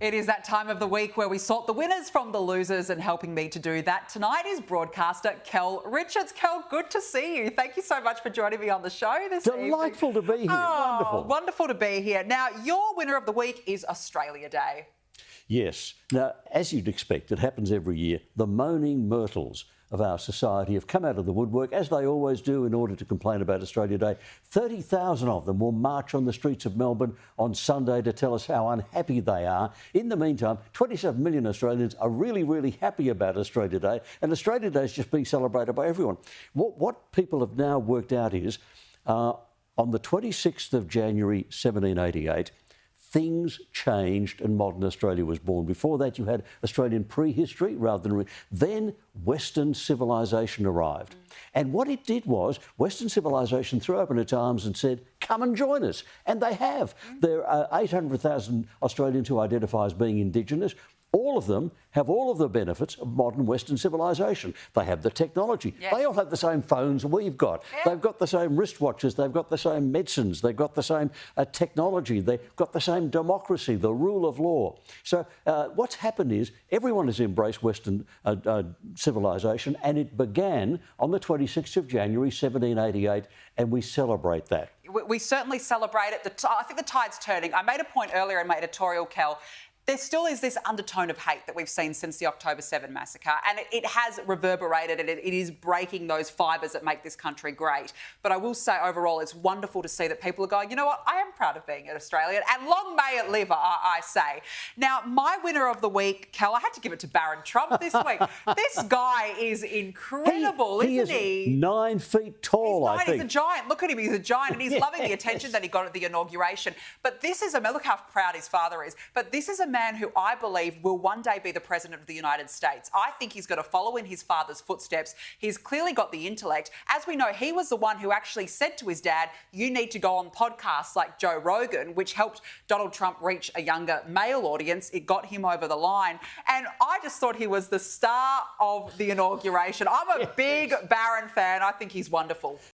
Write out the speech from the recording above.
It is that time of the week where we sort the winners from the losers, and helping me to do that tonight is broadcaster Kel Richards. Kel, good to see you. Thank you so much for joining me on the show this evening. Delightful to be here. Wonderful. Wonderful to be here. Now, your winner of the week is Australia Day. Yes. Now, as you'd expect, it happens every year. The moaning myrtles of our society have come out of the woodwork, as they always do, in order to complain about Australia Day. 30,000 of them will march on the streets of Melbourne on Sunday to tell us how unhappy they are. In the meantime, 27 million Australians are really, really happy about Australia Day, and Australia Day is just being celebrated by everyone. What people have now worked out is, on the 26th of January 1788, things changed and modern Australia was born. Before that, you had Australian prehistory rather than... Then Western civilisation arrived. And what it did was, Western civilisation threw open its arms and said, come and join us. And they have. There are 800,000 Australians who identify as being Indigenous. All of them have all of the benefits of modern Western civilisation. They have the technology. Yes. They all have the same phones we've got. Yeah. They've got the same wristwatches. They've got the same medicines. They've got the same technology. They've got the same democracy, the rule of law. So what's happened is everyone has embraced Western civilisation, and it began on the 26th of January 1788, and we celebrate that. We certainly celebrate it. I think the tide's turning. I made a point earlier in my editorial, Kel. There still is this undertone of hate that we've seen since the October 7 massacre, and it has reverberated, and it is breaking those fibres that make this country great. But I will say, overall, it's wonderful to see that people are going, you know what, I am proud of being an Australian, and long may it live, I say. Now, my winner of the week, Kel, I had to give it to Barron Trump this week. This guy is incredible, isn't he? He is 9 feet tall, I think. He's a giant. Look at him, he's a giant, and he's loving the attention that he got at the inauguration. But this is a man, look how proud his father is, but this is a man who I believe will one day be the President of the United States. I think he's got to follow in his father's footsteps. He's clearly got the intellect. As we know, he was the one who actually said to his dad, you need to go on podcasts like Joe Rogan, which helped Donald Trump reach a younger male audience. It got him over the line. And I just thought he was the star of the inauguration. I'm a big Barron fan. I think he's wonderful.